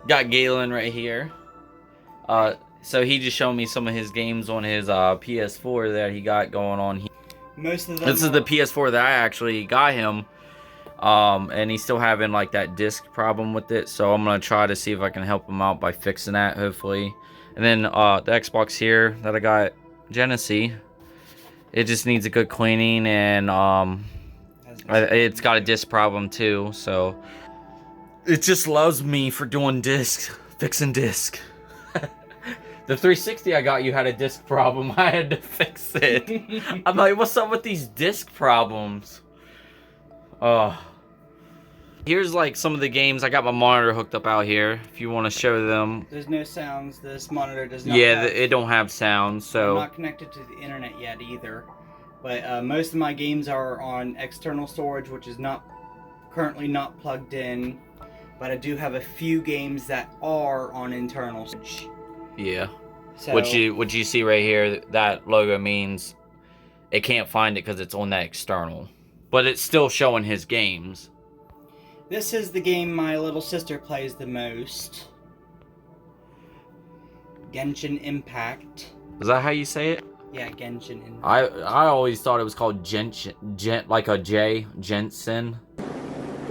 Got Galen right here. So he just showed me some of his games on his PS4 that he got going on here. Most of them. This is the PS4 that I actually got him. And he's still having like that disc problem with it, so I'm gonna try to see if I can help him out by fixing that, hopefully. And then the Xbox here that I got Genesee, it just needs a good cleaning, and it's got a disc problem too, so it just loves me for doing discs, fixing disc. The 360 I got you had a disc problem. I had to fix it. I'm like, what's up with these disc problems? Here's like some of the games. I got my monitor hooked up out here if you want to show them. There's no sounds. This monitor does not. Yeah, it don't have sound, so I'm not connected to the internet yet either. But most of my games are on external storage, which is currently not plugged in. But I do have a few games that are on internal storage. Yeah. So, what you see right here, that logo means it can't find it because it's on that external. But it's still showing his games. This is the game my little sister plays the most. Genshin Impact. Is that how you say it? Yeah, Genshin Impact. I always thought it was called like a J, Jensen.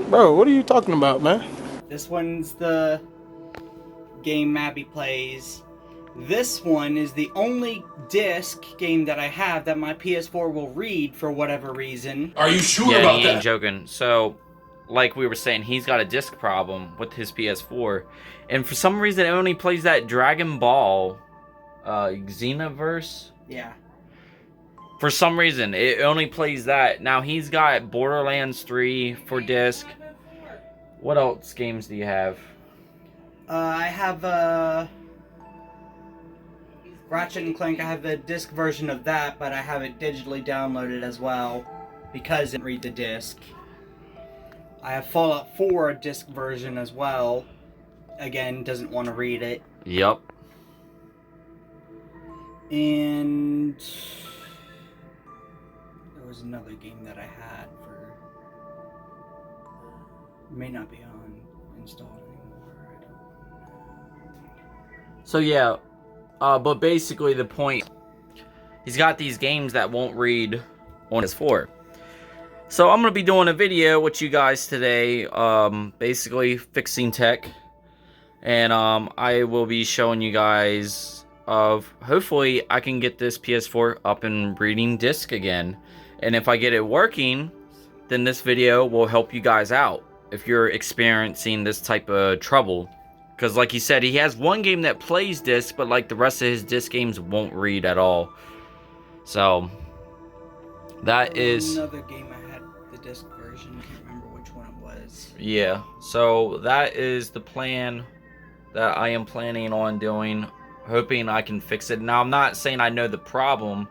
Bro, what are you talking about, man? This one's the game Mabby plays. This one is the only disc game that I have that my PS4 will read for whatever reason. Are you sure yeah, about he that? ain't joking. So, like we were saying, he's got a disc problem with his PS4. And for some reason, it only plays that Dragon Ball Xenoverse. Yeah. For some reason, it only plays that. Now, he's got Borderlands 3 for disc. What else games do you have? I have Ratchet and Clank. I have the disc version of that, but I have it digitally downloaded as well because it didn't read the disc. I have Fallout 4, a disc version as well. Again, doesn't want to read it. Yup. And there was another game that I had for. It may not be on installed anymore. I don't know. So yeah, but basically the point, he's got these games that won't read on his 4. So I'm going to be doing a video with you guys today, basically fixing tech. And I will be showing you guys hopefully I can get this PS4 up and reading disc again. And if I get it working, then this video will help you guys out if you're experiencing this type of trouble. Because like he said, he has one game that plays disc, but like the rest of his disc games won't read at all. So that is another game I had the disc version. Can't remember which one it was. Yeah, so that is the plan that I am planning on doing, hoping I can fix it. Now, I'm not saying I know the problem.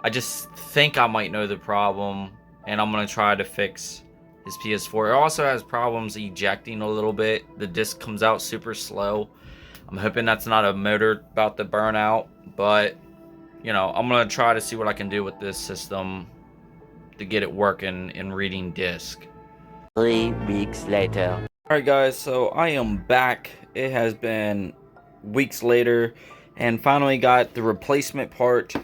I just think I might know the problem, and I'm going to try to fix his PS4. It also has problems ejecting a little bit. The disc comes out super slow. I'm hoping that's not a motor about to burn out, but, you know, I'm going to try to see what I can do with this system to get it working and reading disc. 3 weeks later. Alright guys, so I am back. It has been weeks later, and finally got the replacement part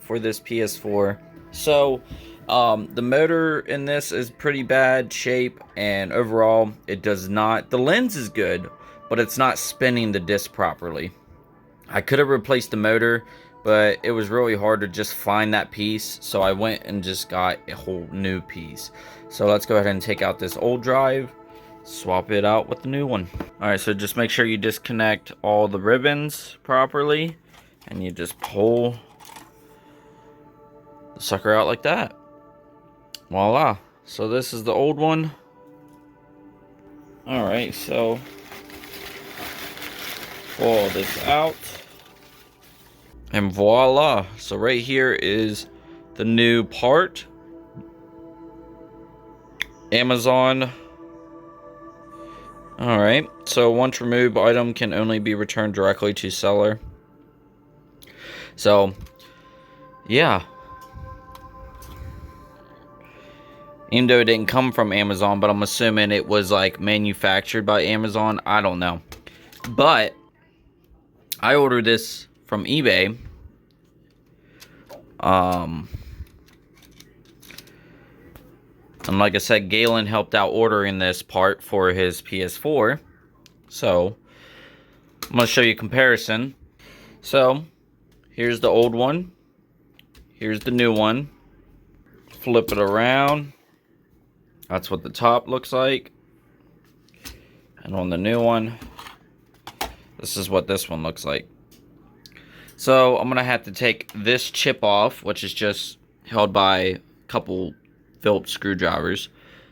for this PS4. So the motor in this is pretty bad shape, and overall it does not, the lens is good, but it's not spinning the disc properly. I could have replaced the motor, but it was really hard to just find that piece, so I went and just got a whole new piece. So let's go ahead and take out this old drive, swap it out with the new one. Alright, so just make sure you disconnect all the ribbons properly, and you just pull the sucker out like that. Voila. So this is the old one. Alright, so pull this out. And voila. So right here is the new part. Amazon. Alright, so once removed, item can only be returned directly to seller. So, yeah. Even though it didn't come from Amazon, but I'm assuming it was like manufactured by Amazon. I don't know. But I ordered this from eBay. And like I said, Galen helped out ordering this part for his PS4. So, I'm going to show you a comparison. So, here's the old one. Here's the new one. Flip it around. That's what the top looks like. And on the new one, this is what this one looks like. So, I'm going to have to take this chip off, which is just held by a couple Phillips screwdrivers.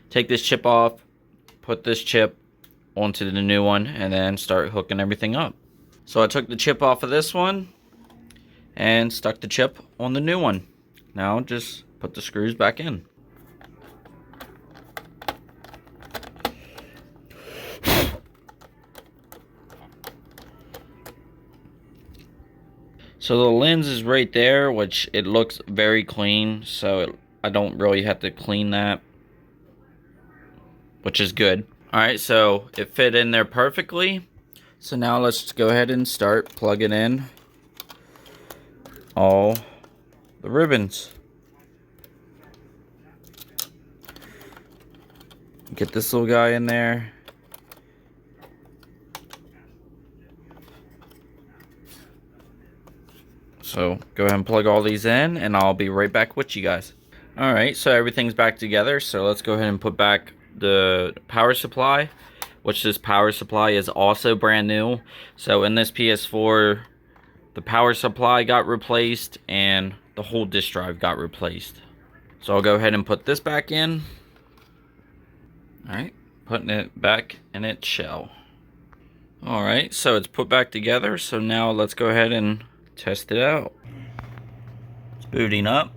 Take this chip off, put this chip onto the new one, and then start hooking everything up. So I took the chip off of this one and stuck the chip on the new one. Now just put the screws back in. So the lens is right there, which it looks very clean, so I don't really have to clean that, which is good. Alright, so it fit in there perfectly. So now let's go ahead and start plugging in all the ribbons. Get this little guy in there. So go ahead and plug all these in, and I'll be right back with you guys. Alright, so everything's back together, so let's go ahead and put back the power supply, which this power supply is also brand new. So in this PS4, the power supply got replaced and the whole disk drive got replaced. So I'll go ahead and put this back in. Alright, putting it back in its shell. Alright, so it's put back together, so now let's go ahead and test it out. It's booting up.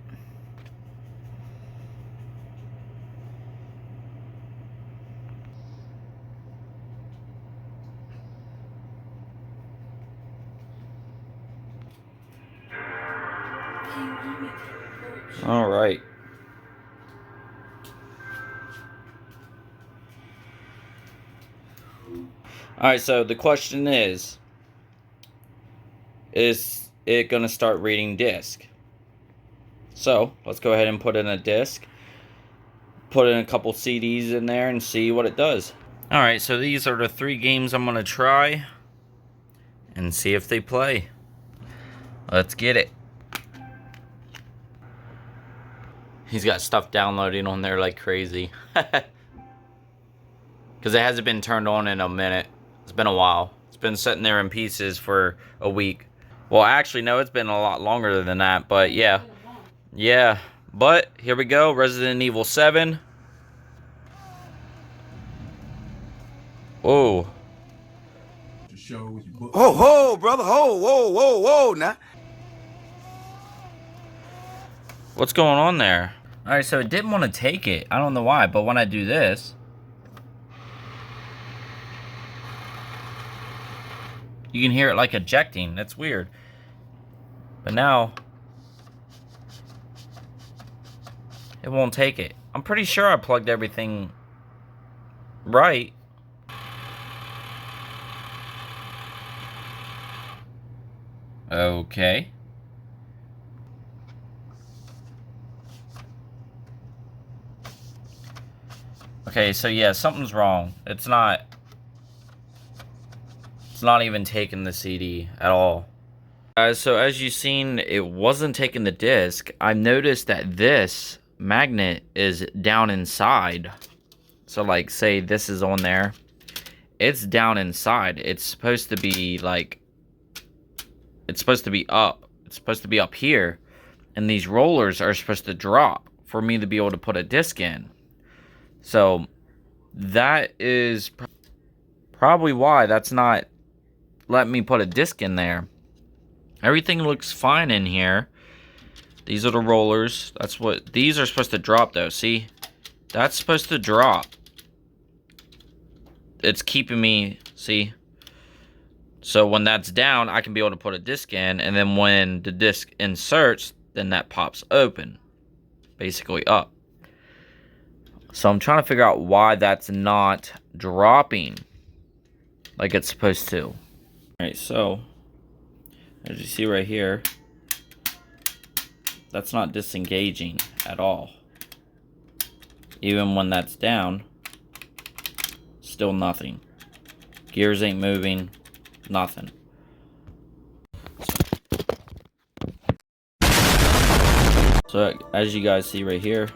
All right. All right, so the question is it going to start reading disk? So, let's go ahead and put in a disk. Put in a couple CDs in there and see what it does. All right, so these are the 3 games I'm going to try and see if they play. Let's get it. He's got stuff downloading on there like crazy. Because it hasn't been turned on in a minute. It's been a while. It's been sitting there in pieces for a week. Well, actually, no, it's been a lot longer than that. But yeah. Yeah. But here we go. Resident Evil 7. Whoa. Ho, ho, brother. Ho, whoa, whoa, whoa, now. What's going on there? Alright, so it didn't want to take it. I don't know why, but when I do this, you can hear it like ejecting. That's weird. But now, it won't take it. I'm pretty sure I plugged everything right. Okay. Okay, so yeah, something's wrong. It's not even taking the CD at all. So as you've seen, it wasn't taking the disc. I've noticed that this magnet is down inside. So like, say this is on there. It's down inside. It's supposed to be like, it's supposed to be up. It's supposed to be up here. And these rollers are supposed to drop for me to be able to put a disc in. So that is probably why that's not letting me put a disc in there. Everything looks fine in here. These are the rollers. That's what these are supposed to drop though. See? That's supposed to drop. It's keeping me, see? So when that's down, I can be able to put a disc in, and then when the disc inserts, then that pops open. Basically up. So I'm trying to figure out why that's not dropping like it's supposed to. Alright, so as you see right here, that's not disengaging at all. Even when that's down, still nothing. Gears ain't moving, nothing. So as you guys see right here,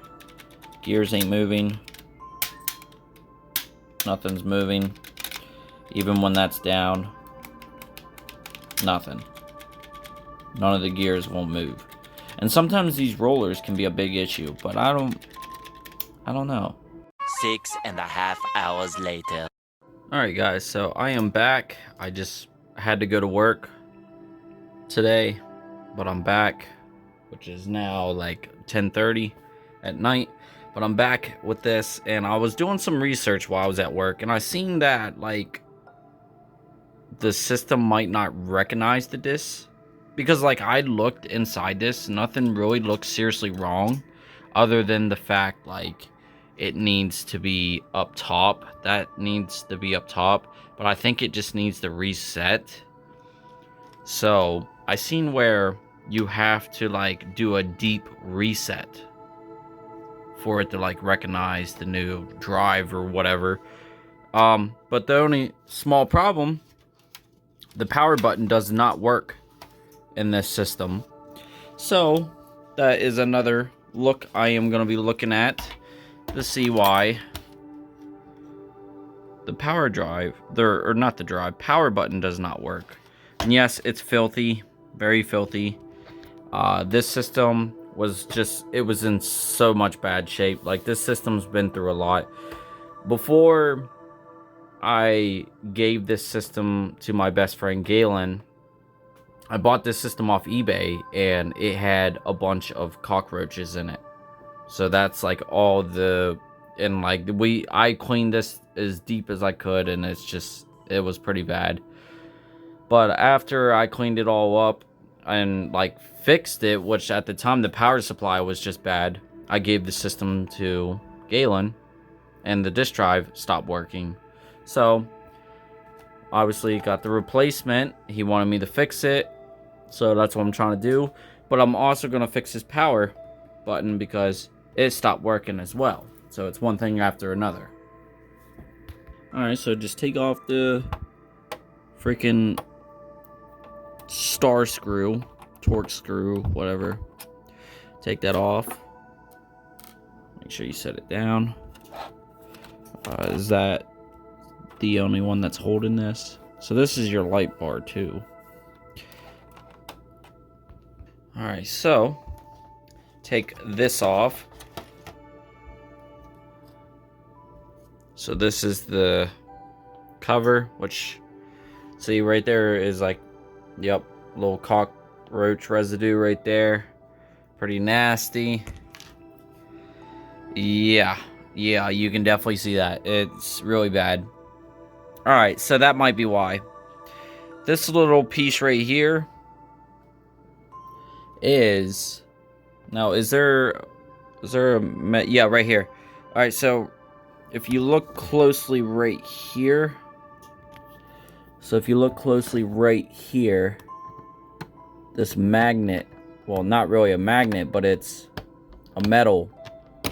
gears ain't moving, nothing's moving. Even when that's down, nothing. None of the gears won't move. And sometimes these rollers can be a big issue, but I don't know. 6.5 hours later. Alright guys, so I am back. I just had to go to work today, but I'm back, which is now like 10:30 at night. But I'm back with this, and I was doing some research while I was at work, and I seen that like the system might not recognize the disc, because like I looked inside this, nothing really looks seriously wrong, other than the fact like it needs to be up top. That needs to be up top, but I think it just needs to reset. So I seen where you have to like do a deep reset for it to like recognize the new drive or whatever. But the only small problem, the power button does not work in this system. So that is another look I am going to be looking at to see why the power button does not work. And yes, it's filthy, very filthy. This system was it was in so much bad shape. Like, this system's been through a lot. Before I gave this system to my best friend Galen, I bought this system off eBay, and it had a bunch of cockroaches in it. So that's like all the, and like I cleaned this as deep as I could, and it was pretty bad. But after I cleaned it all up and like fixed it, which at the time the power supply was just bad, I gave the system to Galen, and the disk drive stopped working. So obviously got the replacement. He wanted me to fix it, so that's what I'm trying to do. But I'm also going to fix his power button because it stopped working as well. So it's one thing after another. Alright, so just take off the freaking star screw, torque screw, whatever. Take that off. Make sure you set it down. Is that the only one that's holding this? So this is your light bar too. Alright, so take this off. So this is the cover, which, see right there is like, yep, little cockroach residue right there. Pretty nasty. Yeah, you can definitely see that. It's really bad. Alright, so that might be why. This little piece right here is, now is there a, yeah, right here. Alright, so if you look closely right here, this magnet, well, not really a magnet, but it's a metal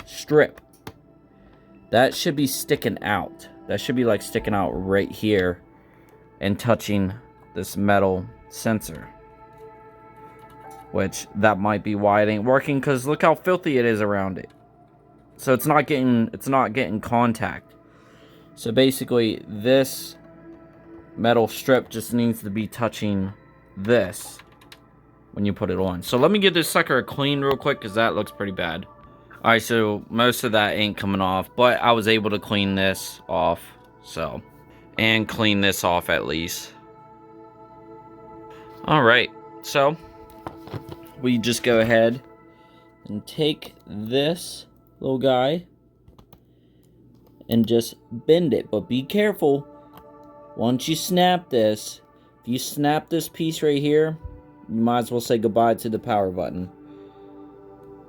strip that should be sticking out. That should be like sticking out right here and touching this metal sensor, which that might be why it ain't working, because look how filthy it is around it. So it's not getting contact. So basically this metal strip just needs to be touching this when you put it on. So let me give this sucker a clean real quick, because that looks pretty bad. Alright, so most of that ain't coming off, but I was able to clean this off, so, and clean this off at least. Alright, so we just go ahead and take this little guy and just bend it, but be careful. Once you snap this, if you snap this piece right here, you might as well say goodbye to the power button,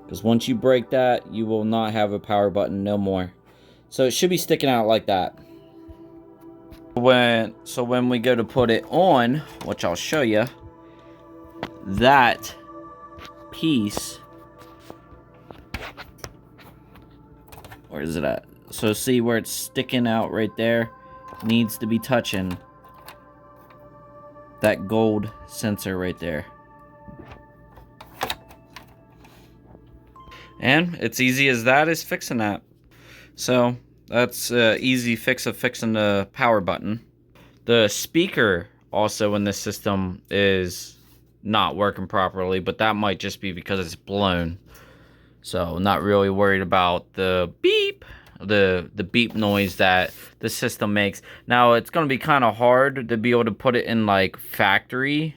because once you break that, you will not have a power button no more. So it should be sticking out like that. When we go to put it on, which I'll show you, that piece, where is it at? So see where it's sticking out right there? Needs to be touching that gold sensor right there. And it's easy as that is fixing that. So that's easy fix of fixing the power button. The speaker also in this system is not working properly, but that might just be because it's blown. So not really worried about the beep, the beep noise that the system makes. Now it's going to be kind of hard to be able to put it in like factory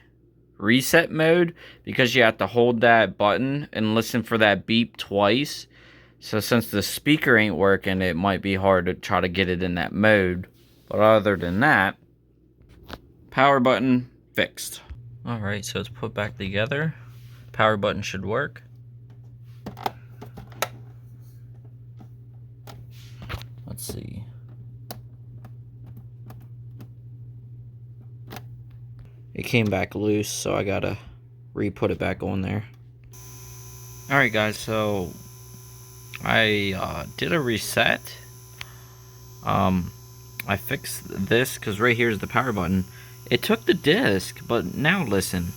reset mode, because you have to hold that button and listen for that beep twice. So since the speaker ain't working, it might be hard to try to get it in that mode. But other than that, power button fixed. Alright, so it's put back together. Power button should work. Let's see. It came back loose, so I gotta re-put it back on there. Alright guys, so I did a reset. I fixed this because right here is the power button. It took the disc, but now listen.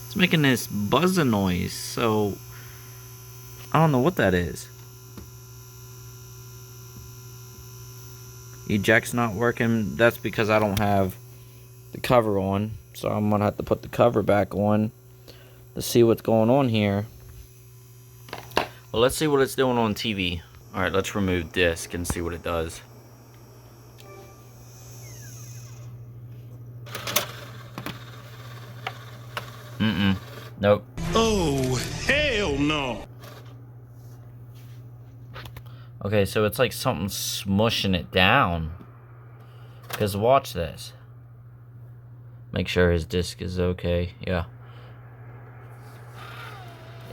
It's making this buzzing noise, so I don't know what that is. Eject's not working. That's because I don't have the cover on, so I'm gonna have to put the cover back on to see what's going on here. Well, let's see what it's doing on TV. Alright, let's remove disc and see what it does. Nope. Oh, hell no. Okay, so it's like something smushing it down. Because watch this. Make sure his disc is okay. Yeah.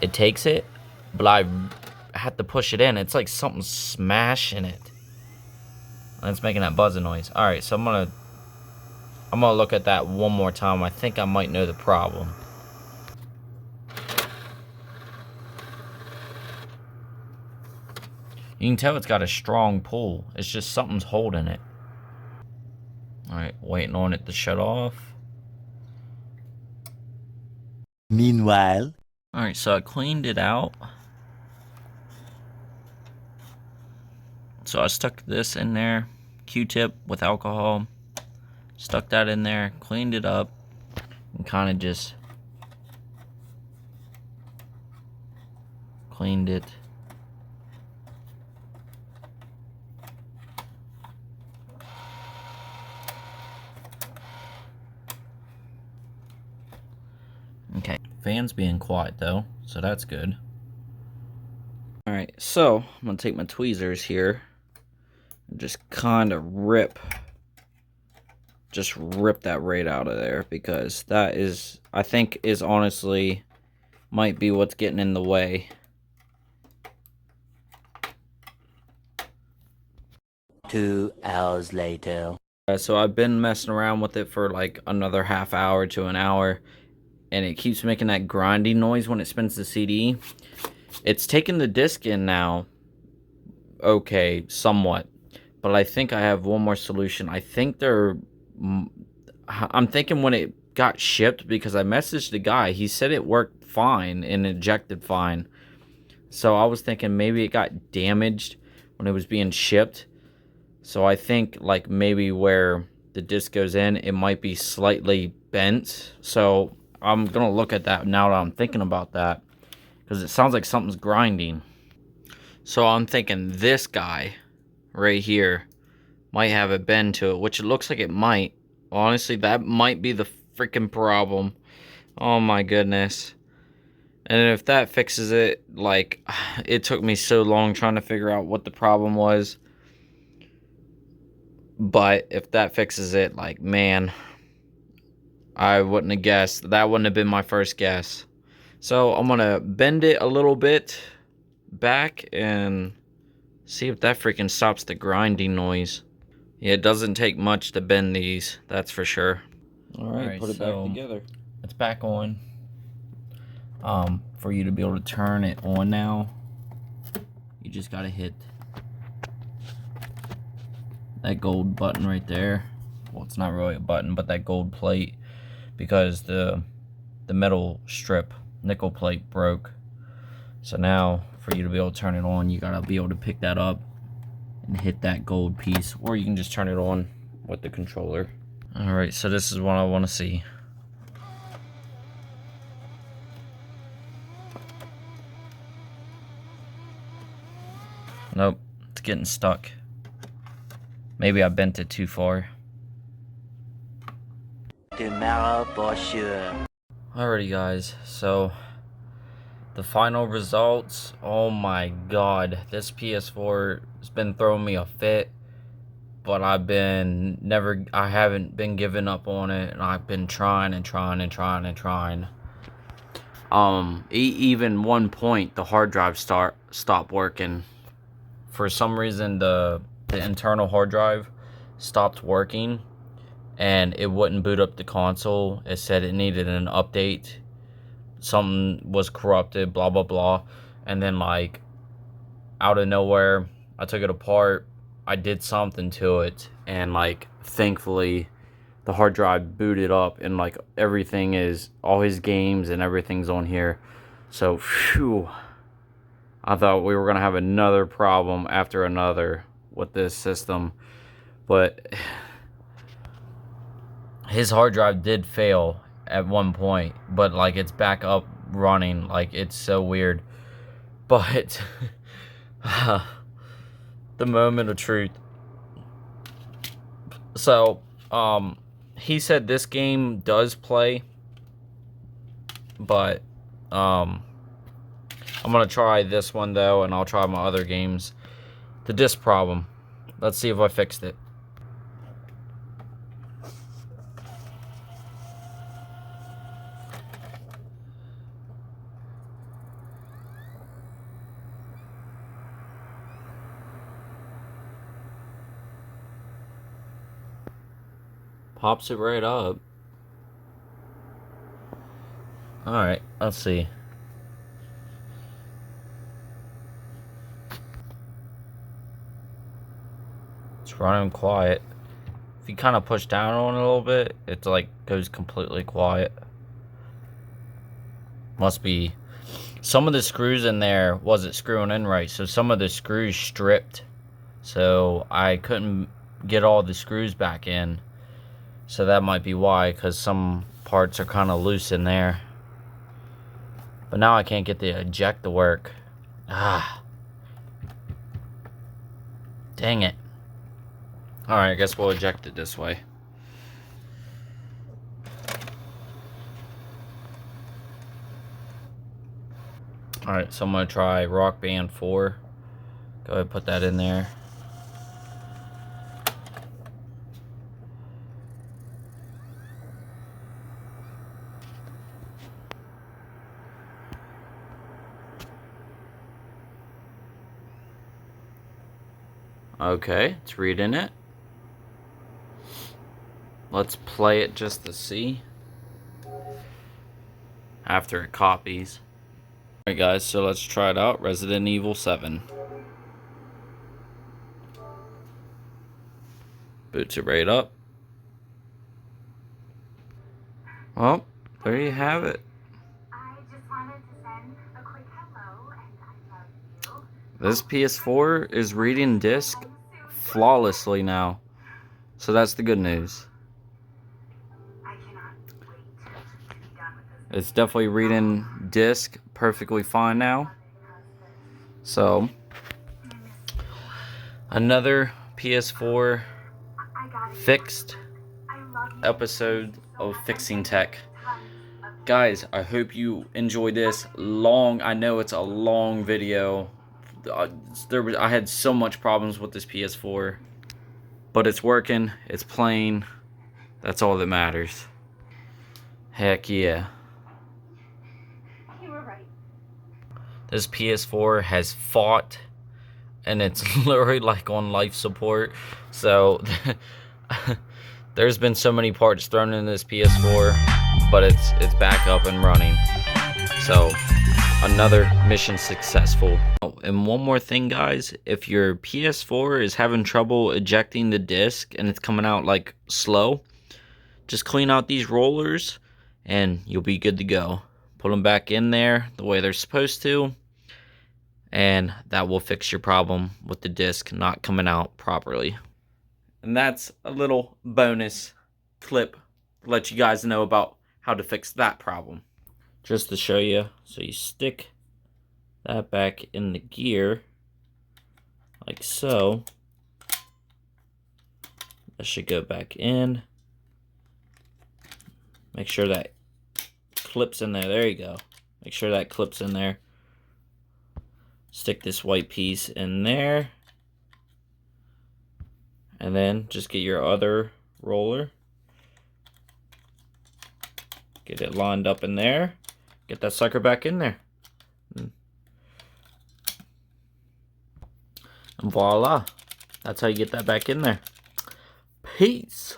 It takes it, but I had to push it in. It's like something smashing it. And it's making that buzzing noise. Alright, so I'm gonna look at that one more time. I think I might know the problem. You can tell it's got a strong pull. It's just something's holding it. Alright, waiting on it to shut off. Meanwhile. Alright, so I cleaned it out. So I stuck this in there. Q-tip with alcohol. Stuck that in there. Cleaned it up. And kind of just cleaned it. Okay, fan's being quiet though, so that's good. Alright, so I'm gonna take my tweezers here and just kind of rip that right out of there, because that is, I think, is honestly might be what's getting in the way. 2 hours later. So I've been messing around with it for like another half hour to an hour, and it keeps making that grinding noise when it spins the CD. It's taking the disc in now, okay, somewhat, but I think I have one more solution. I think I'm thinking when it got shipped, because I messaged the guy, he said it worked fine and ejected fine. So I was thinking maybe it got damaged when it was being shipped. So I think like maybe where the disc goes in, it might be slightly bent. So I'm gonna look at that now that I'm thinking about that, because it sounds like something's grinding. So I'm thinking this guy right here might have a bend to it, which it looks like it might. Honestly, that might be the freaking problem. Oh my goodness. And if that fixes it, like, it took me so long trying to figure out what the problem was. But if that fixes it, like, man, I wouldn't have guessed. That wouldn't have been my first guess. So I'm gonna bend it a little bit back and see if that freaking stops the grinding noise. Yeah, it doesn't take much to bend these, that's for sure. Alright, Put it back together. It's back on. For you to be able to turn it on now, you just gotta hit that gold button right there. Well, it's not really a button, but that gold plate, because the metal strip, nickel plate, broke. So now, for you to be able to turn it on, you gotta be able to pick that up and hit that gold piece, or you can just turn it on with the controller. Alright, so this is what I want to see. Nope, it's getting stuck. Maybe I bent it too far. Tomorrow for sure. Alrighty guys, so the final results, oh my god, this PS4 has been throwing me a fit, but I haven't been giving up on it, and I've been trying and trying and trying and trying. Even one point the hard drive stopped working. For some reason the internal hard drive stopped working and it wouldn't boot up the console. It said it needed an update, something was corrupted, blah blah blah. And then, like, out of nowhere, I took it apart, I did something to it, and, like, thankfully the hard drive booted up, and, like, everything is, all his games and everything's on here. So phew, I thought we were gonna have another problem after another with this system, but his hard drive did fail at one point, but, like, it's back up running. Like, it's so weird. But the moment of truth. So he said this game does play, but I'm gonna try this one though, and I'll try my other games. The disc problem, let's see if I fixed it. Pops it right up. Alright, let's see. It's running quiet. If you kind of push down on it a little bit, it, like, goes completely quiet. Must be some of the screws in there wasn't screwing in right, so some of the screws stripped, so I couldn't get all the screws back in. So that might be why, because some parts are kind of loose in there. But now I can't get the eject to work. Ah. Dang it. Alright, I guess we'll eject it this way. Alright, so I'm going to try Rock Band 4. Go ahead and put that in there. Okay, it's reading it. Let's play it just to see after it copies. Alright guys, so let's try it out. Resident Evil 7. Boots it right up. Well, there you have it. I just wanted to send a quick hello, and I love you. This PS4 is reading disc flawlessly now. So that's the good news. I cannot wait to be done with this. It's definitely reading disc perfectly fine now. So, another PS4 fixed episode of Fixing Tech. Guys, I hope you enjoyed this long. I know it's a long video. I had so much problems with this PS4, but it's working, it's playing. That's all that matters. Heck yeah. You were right. This PS4 has fought and it's literally like on life support. So there's been so many parts thrown in this PS4, but it's back up and running. So another mission successful. Oh, and one more thing, guys, if your PS4 is having trouble ejecting the disc and it's coming out like slow, just clean out these rollers and you'll be good to go. Put them back in there the way they're supposed to, and that will fix your problem with the disc not coming out properly. And that's a little bonus clip to let you guys know about how to fix that problem. Just to show you, so you stick that back in the gear like so. That should go back in. Make sure that clips in there. There you go. Make sure that clips in there. Stick this white piece in there. And then just get your other roller. Get it lined up in there. Get that sucker back in there. And voila. That's how you get that back in there. Peace.